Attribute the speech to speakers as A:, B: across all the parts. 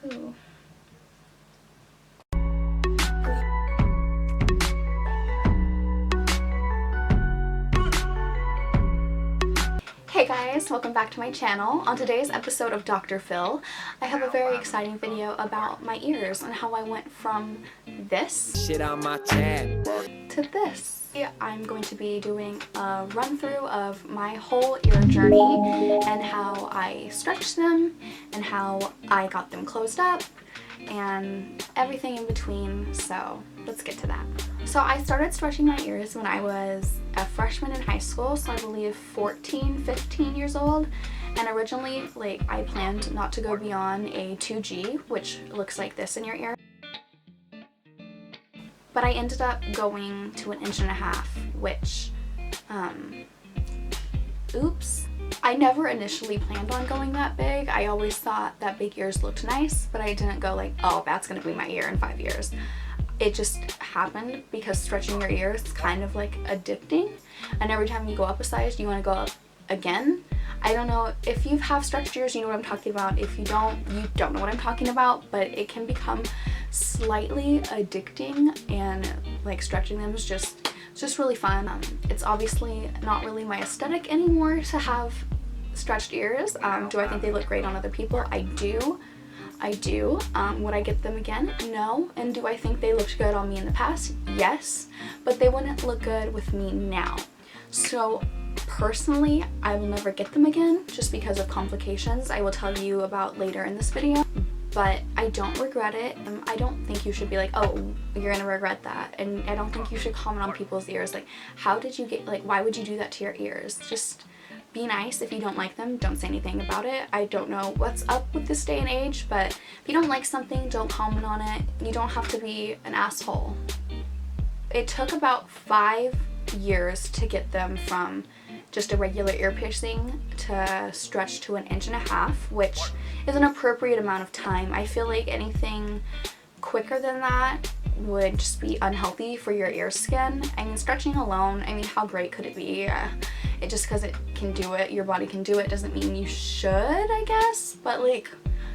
A: Ooh. Hey guys, welcome back to my channel. On today's episode of Dr. Phil, I have a very exciting video about my ears and how I went from this
B: shit on my tab
A: to this. I'm going to be doing a run through of my whole ear journey and how I stretched them and how I got them closed up and everything in between, so let's get to that. So I started stretching my ears when I was a freshman in high school, so I believe 15 years old, and originally I planned not to go beyond a 2G, which looks like this in your ear. But I ended up going to 1.5 inches, which, oops. I never initially planned on going that big. I always thought that big ears looked nice, but I didn't go like, oh, that's gonna be my ear in 5 years. It just happened because stretching your ears is kind of like addicting, and every time you go up a size, you want to go up again. I don't know if you have stretched ears, you know what I'm talking about. If you don't, you don't know what I'm talking about, but it can become slightly addicting, and like stretching them is just really fun. It's obviously not really my aesthetic anymore to have stretched ears. Do I think they look great on other people? I do. Would I get them again? No. And do I think they looked good on me in the past? Yes. But they wouldn't look good with me now. So personally, I will never get them again just because of complications I will tell you about later in this video. But I don't regret it. I don't think you should be like, oh, you're gonna regret that. And I don't think you should comment on people's ears. Like, how did you get, like, why would you do that to your ears? Just be nice. If you don't like them, don't say anything about it. I don't know what's up with this day and age, but if you don't like something, don't comment on it. You don't have to be an asshole. It took about 5 years to get them from just a regular ear piercing to stretch to 1.5 inches, which is an appropriate amount of time. I feel like anything quicker than that would just be unhealthy for your ear skin. I mean, stretching alone, I mean, how great could it be? It just because it can do it, your body can do it, doesn't mean you should, I guess. But like,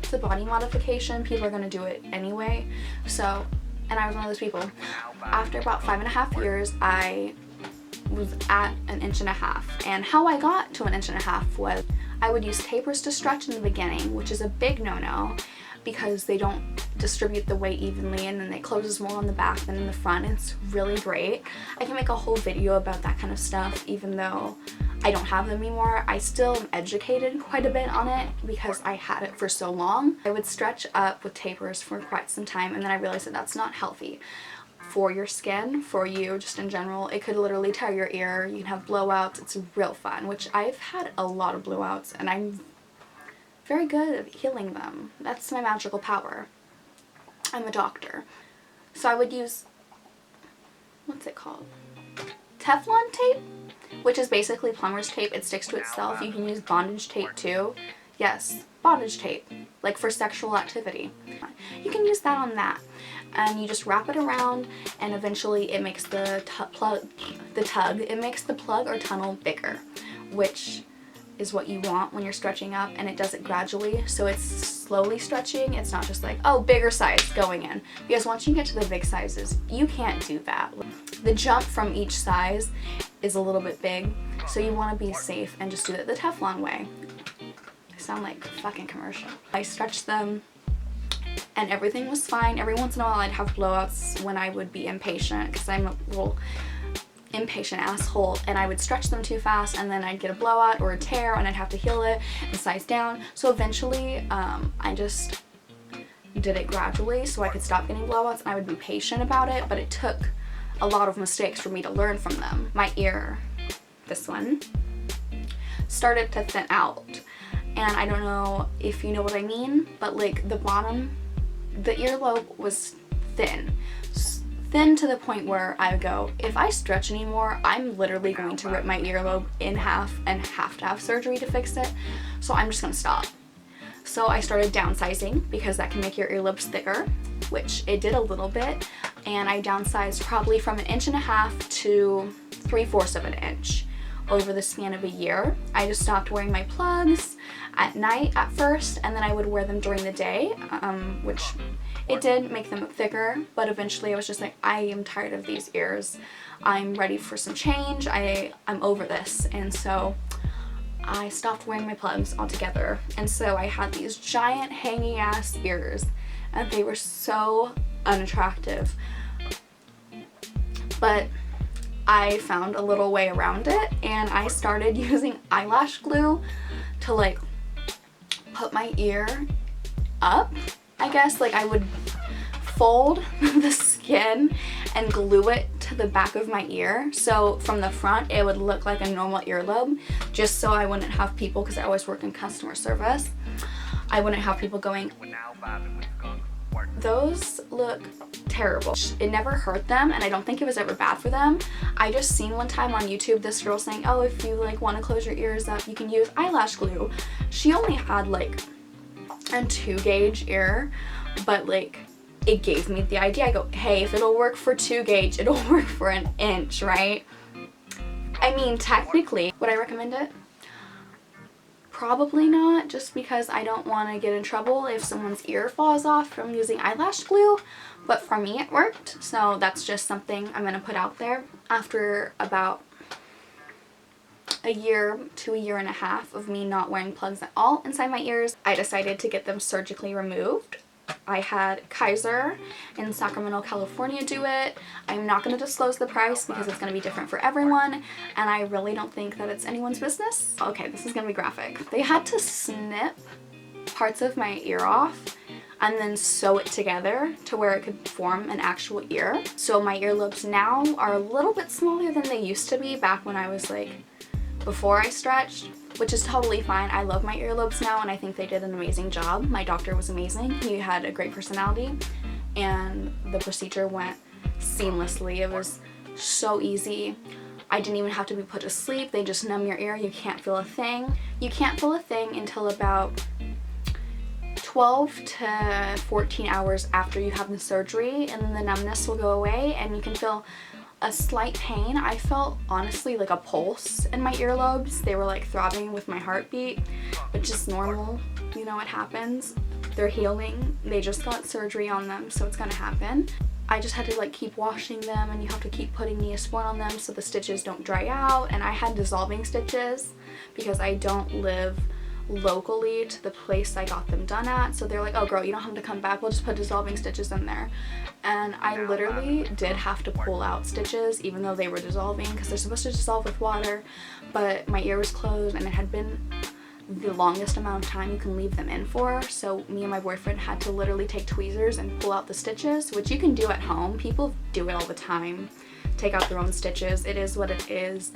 A: it's a body modification. People are gonna do it anyway. So, and I was one of those people. After about 5.5 years, I was at 1.5 inches. And how I got to 1.5 inches was I would use tapers to stretch in the beginning, which is a big no-no because they don't distribute the weight evenly, and then it closes more on the back than in the front. It's really great. I can make a whole video about that kind of stuff. Even though I don't have them anymore, I still am educated quite a bit on it because I had it for so long. I would stretch up with tapers for quite some time, and then I realized that that's not healthy for your skin, for you, just in general. It could literally tear your ear. You can have blowouts. It's real fun, which I've had a lot of blowouts, and I'm very good at healing them. That's my magical power. I'm a doctor. So I would use, what's it called? Teflon tape, which is basically plumber's tape. It sticks to itself. You can use bondage tape too. Yes, bondage tape, like for sexual activity. You can use that on that. And you just wrap it around, and eventually it makes it makes the plug or tunnel bigger, which is what you want when you're stretching up, and it does it gradually, so it's slowly stretching. It's not just like, oh, bigger size going in, because once you get to the big sizes, you can't do that. The jump from each size is a little bit big, so you want to be safe and just do it the Teflon way. I sound like a fucking commercial. I stretched them and everything was fine. Every once in a while I'd have blowouts when I would be impatient, because I'm a little impatient asshole, and I would stretch them too fast, and then I'd get a blowout or a tear, and I'd have to heal it and size down. So eventually I just did it gradually so I could stop getting blowouts, and I would be patient about it, but it took a lot of mistakes for me to learn from them. My ear, this one, started to thin out, and I don't know if you know what I mean, but like the bottom, the earlobe was thin to the point where I would go, if I stretch anymore, I'm literally going to rip my earlobe in half and have to have surgery to fix it, so I'm just gonna stop. So I started downsizing, because that can make your earlobes thicker, which it did a little bit, and I downsized probably from 1.5 inches to 3/4 of an inch, over the span of a year. I just stopped wearing my plugs at night at first, and then I would wear them during the day, which it did make them thicker, but eventually I was just like, I am tired of these ears. I'm ready for some change. I'm over this. And so I stopped wearing my plugs altogether. And so I had these giant hanging ass ears, and they were so unattractive. But I found a little way around it, and I started using eyelash glue to like put my ear up, I guess. Like I would fold the skin and glue it to the back of my ear, so from the front it would look like a normal earlobe, just so I wouldn't have people, because I always work in customer service, I wouldn't have people going, those look terrible. It never hurt them, and I don't think it was ever bad for them. I just seen one time on YouTube this girl saying, oh, if you like want to close your ears up, you can use eyelash glue. She only had like a 2 gauge ear, but like it gave me the idea. I go, hey, if it'll work for 2 gauge, it'll work for an inch, right? I mean, technically, would I recommend it? Probably not, just because I don't want to get in trouble if someone's ear falls off from using eyelash glue, but for me it worked, so that's just something I'm going to put out there. After about a year to a year and a half of me not wearing plugs at all inside my ears, I decided to get them surgically removed. I had Kaiser in Sacramento, California do it. I'm not going to disclose the price because it's going to be different for everyone, and I really don't think that it's anyone's business. Okay, this is going to be graphic. They had to snip parts of my ear off and then sew it together to where it could form an actual ear. So my earlobes now are a little bit smaller than they used to be back when I was like, before I stretched, which is totally fine. I love my earlobes now, and I think they did an amazing job. My doctor was amazing. He had a great personality, and the procedure went seamlessly. It was so easy. I didn't even have to be put to sleep. They just numb your ear. You can't feel a thing. You can't feel a thing until about 12 to 14 hours after you have the surgery, and then the numbness will go away and you can feel a slight pain. I felt honestly like a pulse in my earlobes. They were like throbbing with my heartbeat, which is normal. You know, it happens. They're healing. They just got surgery on them, so it's gonna happen. I just had to like keep washing them, and you have to keep putting Neosporin on them so the stitches don't dry out. And I had dissolving stitches because I don't live locally to the place I got them done at, so they're like, oh girl, you don't have to come back, we'll just put dissolving stitches in there. And I literally did have to pull out stitches even though they were dissolving, because they're supposed to dissolve with water, but my ear was closed and it had been the longest amount of time you can leave them in for, so me and my boyfriend had to literally take tweezers and pull out the stitches, which you can do at home. People do it all the time, take out their own stitches. It is what it is.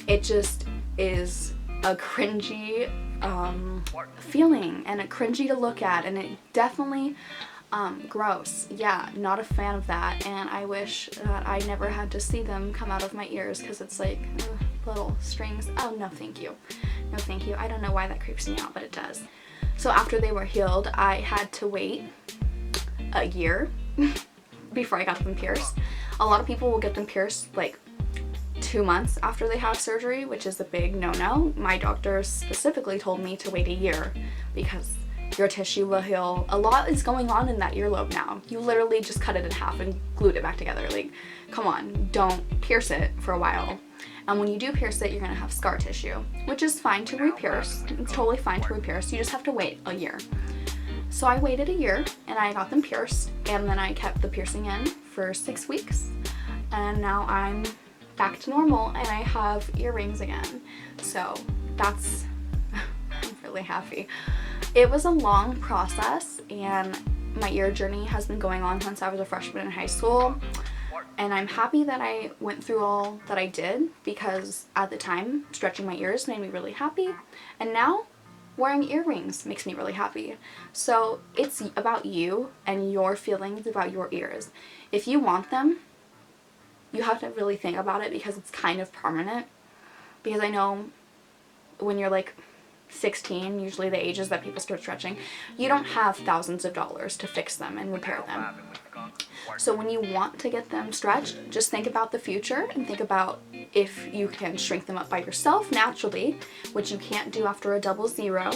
A: It just is a cringy feeling, and a cringy to look at, and it definitely gross. Yeah, not a fan of that, and I wish that I never had to see them come out of my ears, because it's like little strings. Oh no thank you, no thank you. I don't know why that creeps me out, but it does. So after they were healed, I had to wait a year before I got them pierced. A lot of people will get them pierced like 2 months after they have surgery, which is a big no-no. My doctor specifically told me to wait a year because your tissue will heal. A lot is going on in that earlobe now. You literally just cut it in half and glued it back together. Like, come on, don't pierce it for a while. And when you do pierce it, you're gonna have scar tissue, which is fine to re-pierce. It's totally fine to re-pierce. You just have to wait a year. So I waited a year and I got them pierced, and then I kept the piercing in for 6 weeks, and now I'm back to normal and I have earrings again. So that's, I'm really happy. It was a long process, and my ear journey has been going on since I was a freshman in high school, and I'm happy that I went through all that I did, because at the time stretching my ears made me really happy, and now wearing earrings makes me really happy. So it's about you and your feelings about your ears. If you want them, you have to really think about it, because it's kind of permanent. Because I know when you're like 16, usually the ages that people start stretching, you don't have thousands of dollars to fix them and repair them. So when you want to get them stretched, just think about the future and think about if you can shrink them up by yourself naturally, which you can't do after a 00,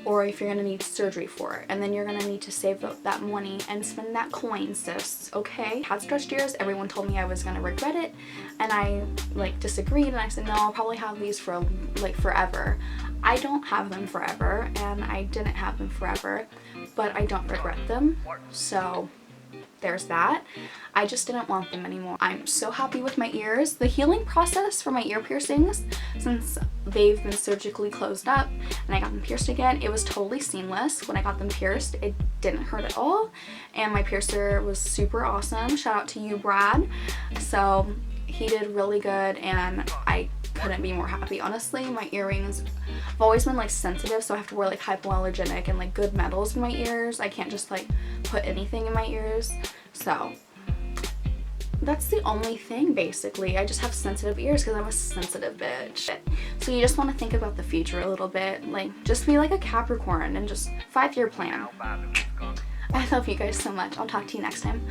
A: or if you're going to need surgery for it. And then you're going to need to save up that money and spend that coin, sis, okay? Had stretched ears, everyone told me I was going to regret it, and I like disagreed, and I said, no, I'll probably have these for like forever. I don't have them forever, and I didn't have them forever, but I don't regret them, so there's that. I just didn't want them anymore. I'm so happy with my ears. The healing process for my ear piercings, since they've been surgically closed up and I got them pierced again, it was totally seamless. When I got them pierced, it didn't hurt at all, and my piercer was super awesome. Shout out to you, Brad. So he did really good, and I couldn't be more happy. Honestly, my earrings, I've always been like sensitive, so I have to wear like hypoallergenic and like good metals in my ears. I can't just like put anything in my ears. So that's the only thing basically. I just have sensitive ears because I'm a sensitive bitch. So you just want to think about the future a little bit. Like, just be like a Capricorn and just 5-year plan. I love you guys so much. I'll talk to you next time.